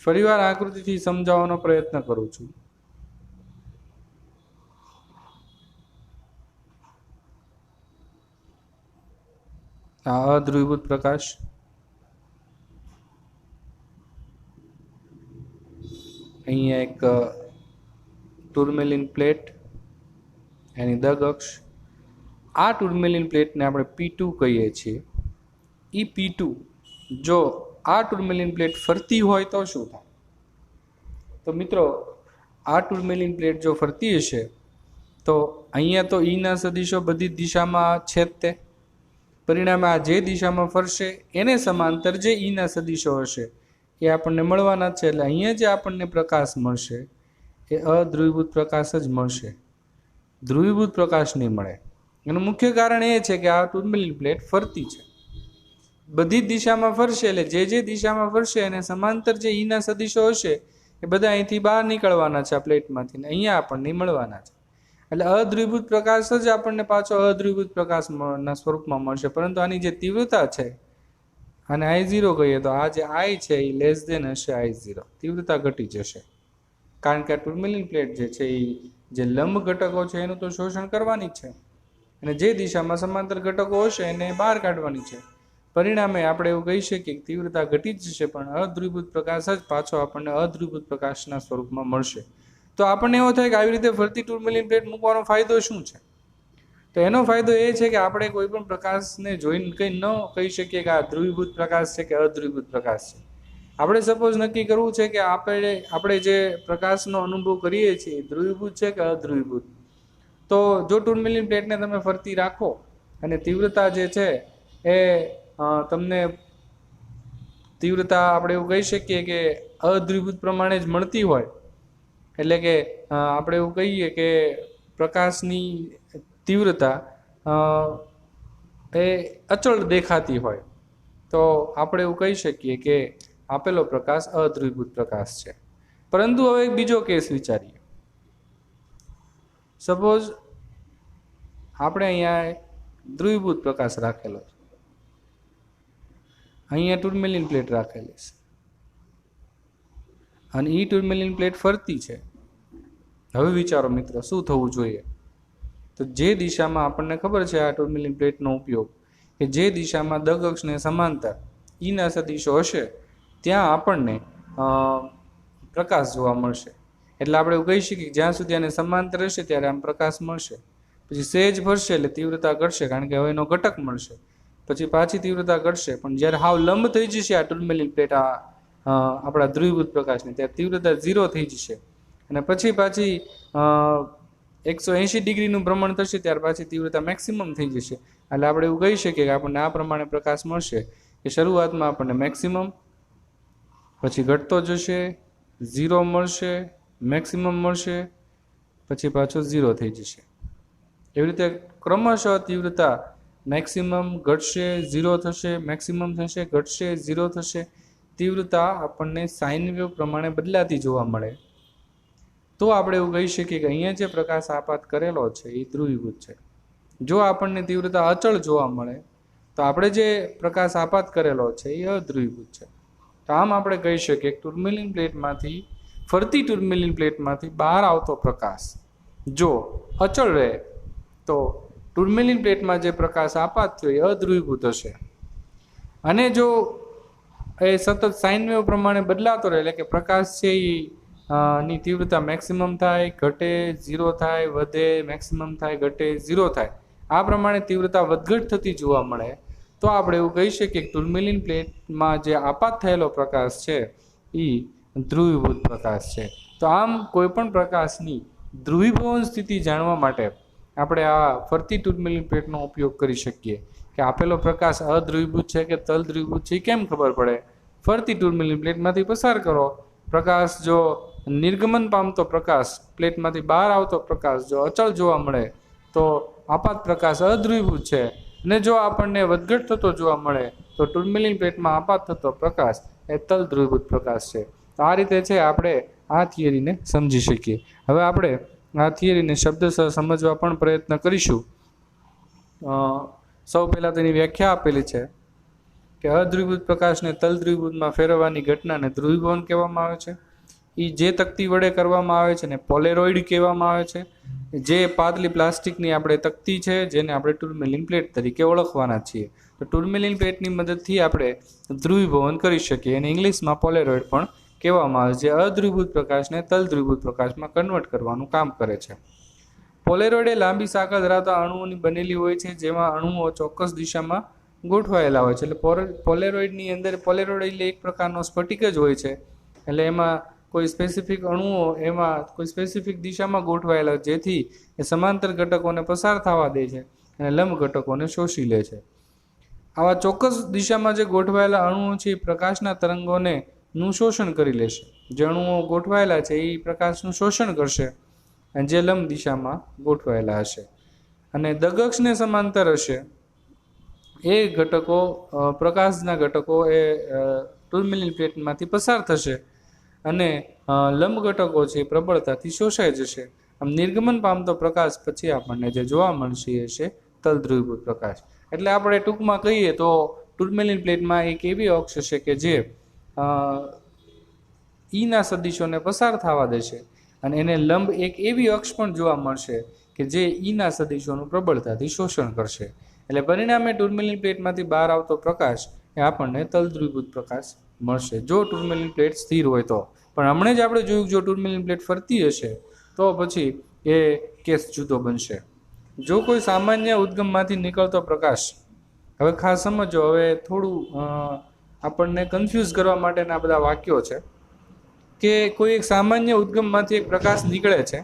ફરીવાર આકૃતિથી સમજાવવાનો પ્રયત્ન કરું છું. આ અધ્રુવીભૂત પ્રકાશ, અહીંયા એક ટુર્મેલિન પ્લેટ, એની દગક્ષ, આ ટુર્મેલિન પ્લેટને આપણે P2 કહીએ છીએ. એ P2 જો આ ટુર્મેલિન પ્લેટ ફરતી હોય તો શું થાય? તો મિત્રો આ ટુર્મેલિન પ્લેટ જો ફરતી હશે તો અહીંયા તો ઈના સદિશો બધી દિશામાં છેદતે, પરિણામે આ જે દિશામાં ફરશે એને સમાંતર જે ઈના સદિશો હશે એ આપણને મળવાના છે. એટલે અહીંયા જે આપણને પ્રકાશ મળશે એ અધ્રુવીભૂત પ્રકાશ જ મળશે, ધ્રુવીભૂત પ્રકાશ નહીં મળે. એનું મુખ્ય કારણ એ છે કે આ ટુર્મેલિન પ્લેટ ફરતી છે, બધી જ દિશામાં ફરશે, એટલે જે દિશામાં ફરશે એને સમાંતર જે ઈના સદિશો હશે એ બધા અહીંથી બહાર નીકળવાના છે આ પ્લેટમાંથી, અહીંયા આપણને મળવાના છે. એટલે અધ્રુવીભૂત પ્રકાશ જ આપણને પાછો અધ્રુવીભૂત પ્રકાશના સ્વરૂપમાં મળશે, પરંતુ આની જે તીવ્રતા છે આને I0 કહીએ તો આ જે I છે એ લેસ દેન હશે I0, તીવ્રતા ઘટી જશે, કારણ કે આ ટુર્મેલિન પ્લેટ જે છે એ જે લંબ ઘટકો છે એનું તો શોષણ કરવાની જ છે. અને જે દિશામાં સમાંતર ઘટકો હશે એને બહાર કાઢવાની છે. પરિણામે આપણે એવું કહી શકીએ કે તીવ્રતા ઘટી જ જશે, પણ અધ્રુવીભૂત પ્રકાશ જ પાછો આપણને અધ્રુવીભૂત પ્રકાશના સ્વરૂપમાં મળશે. તો આપણને એવો થાય કે આવી રીતે ફરતી ટુર્મેલિન પ્લેટ મૂકવાનો ફાયદો શું છે? તો એનો ફાયદો એ છે કે આપણે કોઈ પણ પ્રકાશને જોઈને કંઈ ન કહી શકીએ કે આ ધ્રુવીભૂત પ્રકાશ છે કે અધ્રુવીભૂત પ્રકાશ છે. આપણે સપોઝ નક્કી કરવું છે કે આપણે જે પ્રકાશનો અનુભવ કરીએ છીએ ધ્રુવીભૂત છે કે અધ્રુવીભૂત. તો જો ટુર્મેલિન પ્લેટને તમે ફરતી રાખો અને તીવ્રતા જે છે એ તમને તીવ્રતા આપણે એવું કહી શકીએ કે અધ્રુવીભૂત પ્રમાણે જ મળતી હોય, એટલે કે આપણે એવું કહીએ કે પ્રકાશની તીવ્રતા એ અચળ દેખાતી હોય, તો આપણે એવું કહી શકીએ કે આપેલો પ્રકાશ અધ્રુવીભૂત પ્રકાશ છે. પરંતુ હવે એક બીજો કેસ વિચારીએ. સપોઝ આપણે અહીંયા ધ્રુવીભૂત પ્રકાશ રાખેલો છે, અહીંયા ટુર્મેલિન પ્લેટ રાખેલી છે અને એ ટુર્મેલિન પ્લેટ ફરતી છે. હવે વિચારો મિત્રો, શું થવું જોઈએ? તો જે દિશામાં આપણને ખબર છે આ ટુર્મેલિન પ્લેટનો ઉપયોગ, કે જે દિશામાં દગ અક્ષને સમાંતર ઈના સદિશો હશે ત્યાં આપણને પ્રકાશ જોવા મળશે. એટલે આપણે એવું કહી શકીએ કે જ્યાં સુધી આને સમાંતર હશે ત્યારે આમ પ્રકાશ મળશે. પછી સહેજ ભરશે એટલે તીવ્રતા ઘટશે, કારણ કે હવે એનો ઘટક મળશે. પછી પાછી તીવ્રતા ઘટશે, પણ જ્યારે હાવ લંબ થઈ જશે આ ટુર્મેલિન પ્લેટ આપણા ધ્રુવીભૂત પ્રકાશની, ત્યારે તીવ્રતા 0 થઈ જશે. અને પછી પાછી 180 ડિગ્રીનું ભ્રમણ થશે ત્યાર પાછી તીવ્રતા મેક્સિમમ થઈ જશે. એટલે આપણે એવું કહી શકીએ કે આપણને આ પ્રમાણે પ્રકાશ મળશે કે શરૂઆતમાં આપણને મેક્સિમમ, પછી ઘટતો જશે, 0 મળશે, મેક્સિમમ મળશે, પછી પાછો 0 થઈ જશે. એવી રીતે ક્રમશઃ તીવ્રતા મેક્સિમમ ઘટશે, 0 થશે, મેક્સિમમ થશે, ઘટશે, 0 થશે. તીવ્રતા આપણને સાઇન વેવ પ્રમાણે બદલાતી જોવા મળે. તો આપણે એવું કહી શકીએ કે અહીંયા જે પ્રકાશ આપાત કરેલો છે એ ધ્રુવીભૂત છે. જો આપણને તીવ્રતા અચળ જોવા મળે તો આપણે જે પ્રકાશ આપાત કરેલો છે એ અધ્રુવીભૂત છે. તો આમ આપણે કહી શકીએ કે ટુર્મેલિન પ્લેટમાંથી, ફરતી ટુર્મેલિન પ્લેટમાંથી બહાર આવતો પ્રકાશ જો અચળ રહે તો ટુર્મેલિન પ્લેટમાં જે પ્રકાશ આપાત થયો એ અધ્રુવીભૂત હશે. અને જો એ સતત સાઇન વેવ પ્રમાણે બદલાતો રહે, એટલે કે પ્રકાશ છે એ ની તીવ્રતા મેક્સિમમ થાય, ઘટે, 0 થાય, વધે, મેક્સિમમ થાય, ઘટે, 0 થાય, આ પ્રમાણે તીવ્રતા વધઘટ થતી જોવા મળે, તો આપણે એવું કહી શકીએ કે ટુર્મેલિન પ્લેટમાં જે આપાત થયેલો પ્રકાશ છે એ ધ્રુવીભૂત પ્રકાશ છે. તો આમ કોઈપણ પ્રકાશની ધ્રુવીભવન સ્થિતિ જાણવા માટે આપણે આ ફરતી ટુર્મેલિન પ્લેટનો ઉપયોગ કરી શકીએ. કે આપેલો પ્રકાશ અધ્રુવીભૂત છે કે તલ ધ્રુવીભૂત છે એ કેમ ખબર પડે? ફરતી ટુર્મેલિન પ્લેટમાંથી પસાર કરો. પ્રકાશ જો નિર્ગમન પામતો પ્રકાશ, પ્લેટમાંથી બહાર આવતો પ્રકાશ જો અચળ જોવા મળે તો આપાત પ્રકાશ અધ્રુવીભૂત છે, અને જો આપણને વધઘટ થતો જોવા મળે તો ટુર્મેલિન પ્લેટમાં આપાત થતો પ્રકાશ એ તલ ધ્રુવીભૂત પ્રકાશ છે. તો આ રીતે છે આપણે આ થિયરીને સમજી શકીએ. હવે આપણે આ થિયરીને શબ્દશઃ સમજવા પણ પ્રયત્ન કરીશું. સૌ પહેલાં તેની વ્યાખ્યા આપેલી છે કે અધ્રુવીભૂત પ્રકાશને તલ ધ્રુવીભૂતમાં ફેરવવાની ઘટનાને ધ્રુવીભવન કહેવામાં આવે છે. એ જે તકતી વડે કરવામાં આવે છે ને પોલેરોઇડ કહેવામાં આવે છે. જે પાતળી પ્લાસ્ટિકની આપણે તકતી છે જેને આપણે ટુર્મેલિન પ્લેટ તરીકે ઓળખવાના છીએ. તો ટુર્મેલિન પ્લેટની મદદથી આપણે ધ્રુવીભવન કરી શકીએ, અને ઇંગ્લિશમાં પોલેરોઇડ પણ કહેવામાં આવે છે, જે અધ્રુવીભૂત પ્રકાશને તલ ધ્રુવીભૂત પ્રકાશમાં કન્વર્ટ કરવાનું કામ કરે છે. પોલેરોઇડ એ લાંબી શાખા ધરાવતા અણુઓની બનેલી હોય છે, જેમાં અણુઓ ચોક્કસ દિશામાં ગોઠવાયેલા હોય છે. એટલે પોલેરોઇડની અંદર, પોલેરોઇડ એટલે એક પ્રકારનો સ્ફટિક જ હોય છે. એટલે એમાં કોઈ સ્પેસિફિક અણુઓ એમાં કોઈ સ્પેસિફિક દિશામાં ગોઠવાયેલા, જેથી એ સમાંતર ઘટકોને પસાર થવા દે છે અને લંબ ઘટકોને શોષી લે છે. આવા ચોક્કસ દિશામાં જે ગોઠવાયેલા અણુઓ છે એ પ્રકાશના તરંગોને નું શોષણ કરી લેશે. જે અણુઓ ગોઠવાયેલા છે એ પ્રકાશનું શોષણ કરશે, અને જે લંબ દિશામાં ગોઠવાયેલા હશે અને દગક્ષને સમાંતર હશે એ ઘટકો, પ્રકાશના ઘટકો એ ટુર્મેલિન પ્લેટમાંથી પસાર થશે અને લંબ ઘટકો છે પ્રબળતાથી શોષાઈ જશે. આમ નિર્ગમન પામતો પ્રકાશ પછી આપણને જે જોવા મળશે એ છે તલ ધ્રુવીભૂત પ્રકાશ. એટલે આપણે ટૂંકમાં કહીએ તો ટુર્મેલિન પ્લેટમાં એક એવી અક્ષ હશે કે જે ઈના સદિશોને પસાર થવા દેશે, અને એને લંબ એક એવી અક્ષ પણ જોવા મળશે કે કે જે ઈના સદિશોનું પ્રબળતાથી શોષણ કરશે. એટલે પરિણામે ટુર્મેલિન પ્લેટમાંથી બહાર આવતો પ્રકાશ એ આપણને તલદ્રુવીભૂત પ્રકાશ મળશે જો ટુર્મેલિન પ્લેટ સ્થિર હોય તો. પણ હમણાં જ આપણે જોયું જો ટુર્મેલિન પ્લેટ ફરતી હશે તો પછી એ કેસ જુદો બનશે. જો કોઈ સામાન્ય ઉદ્ગમમાંથી નીકળતો પ્રકાશ, હવે ખાસ સમજો, હવે થોડું આપણને કન્ફ્યુઝ કરવા માટેના બધા વાક્યો છે કે કોઈ એક સામાન્ય ઉદ્ગમમાંથી એક પ્રકાશ નીકળે છે.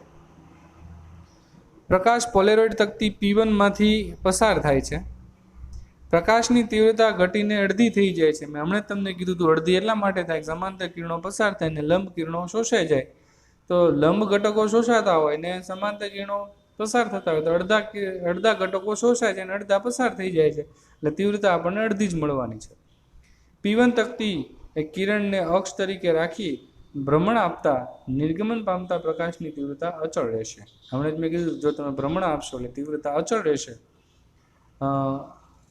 પ્રકાશ પોલેરોઇડ તકતી P1 માંથી પસાર થાય છે. પ્રકાશની તીવ્રતા ઘટીને અડધી થઈ જાય છે. મેં હમણાં તમને કીધું હતું અડધી એટલા માટે થાય સમાંતર કિરણો પસાર થાય ને લંબ કિરણો શોષાઈ જાય. તો લંબ ઘટકો શોષાતા હોય ને સમાંતર કિરણો પસાર થતા હોય તો અડધા ઘટકો શોષાય છે અને અડધા પસાર થઈ જાય છે. એટલે તીવ્રતા આપણને અડધી જ મળવાની છે. P1 તકતી એ કિરણને અક્ષ તરીકે રાખી ભ્રમણ આપતા નિર્ગમન પામતા પ્રકાશની તીવ્રતા અચળ રહેશે. હમણાં જ મેં કીધું જો તમે ભ્રમણ આપશો એટલે તીવ્રતા અચળ રહેશે.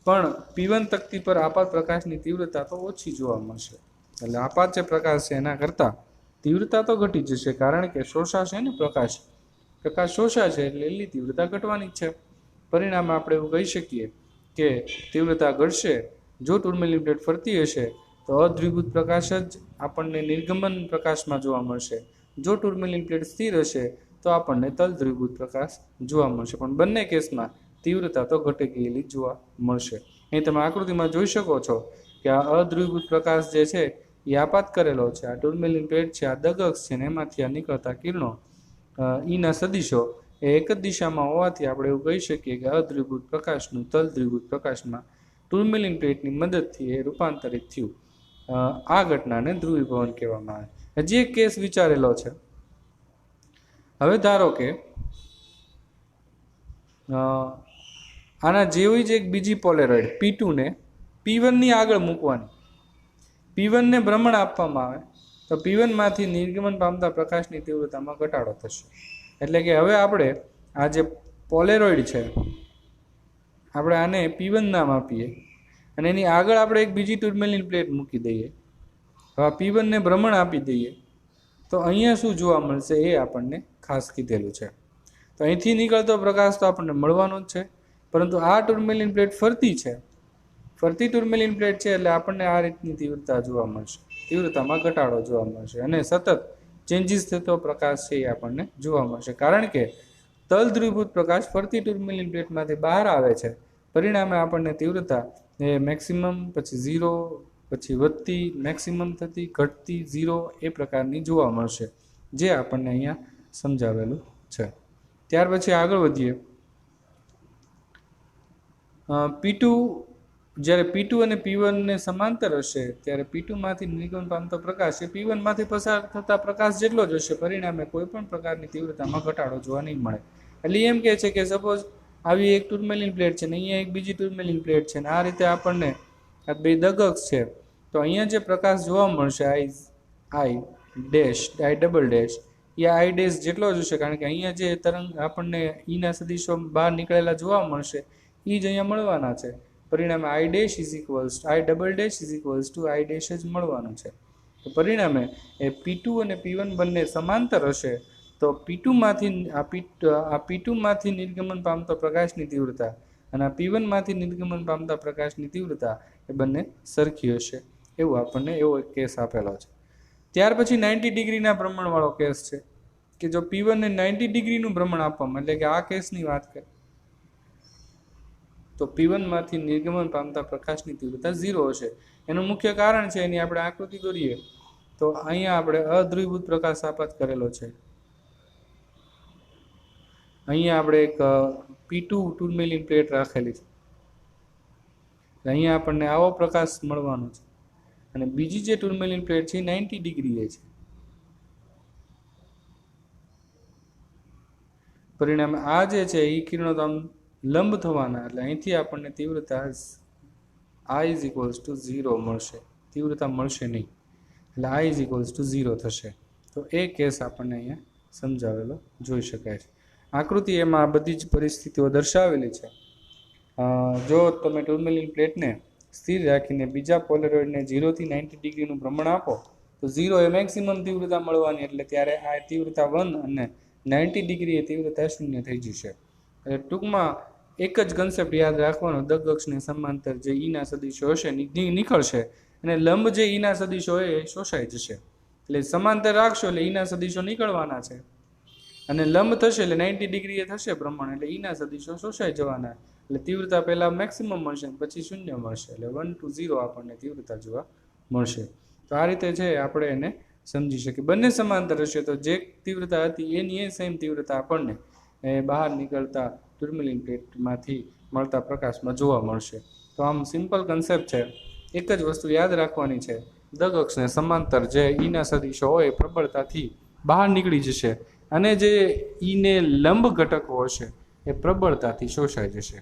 પણ P1 તકતી પર આપાત પ્રકાશની તીવ્રતા તો ઓછી જોવા મળશે. એટલે આપાત જે પ્રકાશ છે એના કરતાં તીવ્રતા તો ઘટી જશે કારણ કે શોષાશે ને પ્રકાશ શોષાશે એટલે એની તીવ્રતા ઘટવાની જ છે. પરિણામે આપણે એવું કહી શકીએ કે તીવ્રતા ઘટશે જો ટુર્મેલિન પ્લેટ ફરતી હશે તો અધ્રુવીભૂત પ્રકાશ જ આપણને નિર્ગમન પ્રકાશમાં જોવા મળશે. જો ટુર્મેલિન પ્લેટ સ્થિર હશે તો આપણને તલધ્રુવીભૂત પ્રકાશ જોવા મળશે. પણ બંને કેસમાં તીવ્રતા તો ઘટી ગયેલી જોવા મળશે. અહીં તમે આકૃતિમાં જોઈ શકો છો કે આ અધ્રુવીભૂત પ્રકાશ જે છે એ આપાત કરેલો છે. આ ટુર્મેલિન પ્લેટ છે, આ દગક્ષ છે ને એમાંથી આ નીકળતા કિરણો ઈના સદિશો એ એક જ દિશામાં હોવાથી આપણે એવું કહી શકીએ કે અધ્રુવીભૂત પ્રકાશનું તલધ્રુવીભૂત પ્રકાશમાં ટુર્મેલિન પ્લેટની મદદથી એ રૂપાંતરિત થયું. આ ઘટનાને ધ્રુવીભવન કહેવામાં આવે. હજી એક કેસ વિચારેલો છે. હવે ધારો કે આના જેવી જ એક બીજી પોલેરોઇડ P2 ને P1 ની આગળ મૂકવાની. P1 ને ભ્રમણ આપવામાં આવે તો P1 માંથી નિર્ગમન પામતા પ્રકાશની તીવ્રતામાં ઘટાડો થશે. એટલે કે હવે આપણે આ જે પોલેરોઇડ છે આપણે આને P1 નામ આપીએ અને એની આગળ આપણે એક બીજી ટુર્મેલિન પ્લેટ મૂકી દઈએ. હવે P1 ને ભ્રમણ આપી દઈએ તો અહીંયા શું જોવા મળશે એ આપણને ખાસ કીધેલું છે. તો અહીંથી નીકળતો પ્રકાશ તો આપણને મળવાનો જ છે, પરંતુ આ ટુર્મેલિન પ્લેટ ફરતી છે, ફરતી ટુર્મેલિન પ્લેટ છે એટલે આપણને આ રીતની તીવ્રતા જોવા મળશે, તીવ્રતામાં ઘટાડો જોવા મળશે અને સતત ચેન્જીસ થતો પ્રકાશ છે એ આપણને જોવા મળશે. કારણ કે તલધ્રુવીભૂત પ્રકાશ ફરતી ટુર્મેલિન પ્લેટમાંથી બહાર આવે છે. પરિણામે આપણને તીવ્રતા એ મેક્સિમમ, પછી 0, પછી વધતી, મેક્સિમમ થતી, ઘટતી, 0 એ પ્રકારની જોવા મળશે, જે આપણને અહીંયા સમજાવેલું છે. ત્યાર પછી આગળ વધીએ. P2 જ્યારે P2 અને P1 ને સમાંતર હશે ત્યારે P2 માંથી નિર્ગમન પામતો પ્રકાશ એ P1 માંથી પસાર થતા પ્રકાશ જેટલો જ હશે. પરિણામે કોઈ પણ પ્રકારની તીવ્રતામાં ઘટાડો જોવા નહીં મળે. એટલે એમ કહે છે કે સપોઝ આવી એક ટુર્મેલિન પ્લેટ છે ને અહીંયા એક બીજી ટુર્મેલિન પ્લેટ છે ને આ રીતે આપણને આ બે દગક્ષ છે તો અહીંયા જે પ્રકાશ જોવા મળશે I double dash A I dash જેટલો જ હશે. કારણ કે અહીંયા જે તરંગ આપણને ઈના સદિશો બહાર નીકળેલા જોવા મળશે એ જ અહીંયા મળવાના છે. પરિણામે I double dash I dash જ મળવાનું છે. તો પરિણામે એ P2 અને P1 બંને સમાંતર હશે તો P2 માંથી નિર્ગમન પામતો પ્રકાશની તીવ્રતા અને P1 માંથી નિર્ગમન પામતા પ્રકાશની તીવ્રતા એ બંને સરખી હશે. એવું આપણને એવો એક કેસ આપેલો છે. ત્યાર પછી 90 ડિગ્રીના ભ્રમણવાળો કેસ છે કે જો P1 ને 90 ડિગ્રીનું ભ્રમણ આપવામાં, એટલે કે આ કેસની વાત કરીએ તો P1 માંથી નિર્ગમન પામતા પ્રકાશની તીવ્રતા 0 હશે. એનું મુખ્ય કારણ છે એની આપણે આકૃતિ દોરીએ તો અહીંયા આપણે અધ્રુવીભૂત પ્રકાશ આપાત કરેલો છે. અહીંયા આપણે એક P2 ટુર્મેલિન પ્લેટ રાખેલી છે. અહીંયા આપણને આવો પ્રકાશ મળવાનો છે અને બીજી જે ટુર્મેલિન પ્લેટ છે 90 ડિગ્રીએ છે. પરિણામે આ જે છે એ કિરણો તો આમ લંબ થવાના, એટલે અહીંથી આપણને તીવ્રતા I = 0 મળશે, તીવ્રતા મળશે નહીં, એટલે I = 0 થશે. તો એ કેસ આપણને અહીંયા સમજાવેલો જોઈ શકાય છે. આકૃતિ એમાં આ બધી જ પરિસ્થિતિઓ દર્શાવેલી છે. જો તમે ટુર્મેલિન પ્લેટને સ્થિર રાખીને બીજા પોલેરોઇડને 0 થી 90 ડિગ્રીનું ભ્રમણ આપો તો 0 એ મેક્સિમમ તીવ્રતા મળવાની, એટલે ત્યારે આ તીવ્રતા 1 અને 90 ડિગ્રી એ તીવ્રતા 0 થઈ જશે. એટલે ટૂંકમાં એક જ કન્સેપ્ટ યાદ રાખવાનો, દગ અક્ષને સમાંતર જે ઈના સદીશો હશે નીકળશે અને લંબ જે ઈના સદીશો હોય એ શોષાઈ જશે. એટલે સમાંતર રાખશો એટલે ઈના સદીશો નીકળવાના છે અને લંબ થશે એટલે 90 ડિગ્રી એ થશે પ્રમાણ, એટલે ઈના સદીશો શોષાઈ જવાના. એટલે તીવ્રતા પહેલા મેક્સિમમ મળશે પછી શૂન્ય મળશે, એટલે 1 to 0 આપણને તીવ્રતા જોવા મળશે. તો આ રીતે છે આપણે એને સમજી શકીએ. બંને સમાંતર હશે તો જે તીવ્રતા હતી એની એ સેમ તીવ્રતા આપણને બહાર નીકળતા ટર્મ્યુલિન પ્લેટમાંથી મળતા પ્રકાશમાં જોવા મળશે. તો આમ સિમ્પલ કન્સેપ્ટ છે, એક જ વસ્તુ યાદ રાખવાની છે, દગ અક્ષને સમાંતર જે ઈના સદીશો હોય એ પ્રબળતાથી બહાર નીકળી જશે અને જે ઈને લંબ ઘટકો હશે એ પ્રબળતાથી શોષાઈ જશે.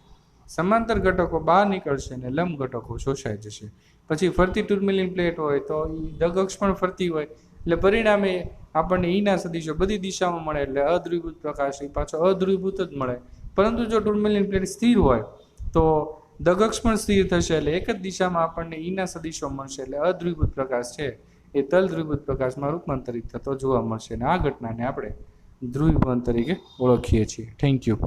સમાંતર ઘટકો બહાર નીકળશે અને લંબ ઘટકો શોષાઈ જશે. પછી ફરતી ટર્મ્યુલિન પ્લેટ હોય તો દગ અક્ષ પણ ફરતી હોય એટલે પરિણામે આપણને ઈના સદીશો બધી દિશામાં મળે એટલે અધ્રુવીભૂત પ્રકાશ એ પાછો અધ્રુવીભૂત જ મળે. પરંતુ જો ટર્મ્યુલિન પ્લેટ સ્થિર હોય તો દગ અક્ષ પણ સ્થિર થશે એટલે એક જ દિશામાં આપણને ઈના સદીશો મળશે એટલે અધ્રુવીભૂત પ્રકાશ છે એ તલ ધ્રુવીભૂત પ્રકાશમાં રૂપાંતરિત થતો જોવા મળશે અને આ ઘટનાને આપણે ધ્રુવીભવન તરીકે ઓળખીએ છીએ. Thank you.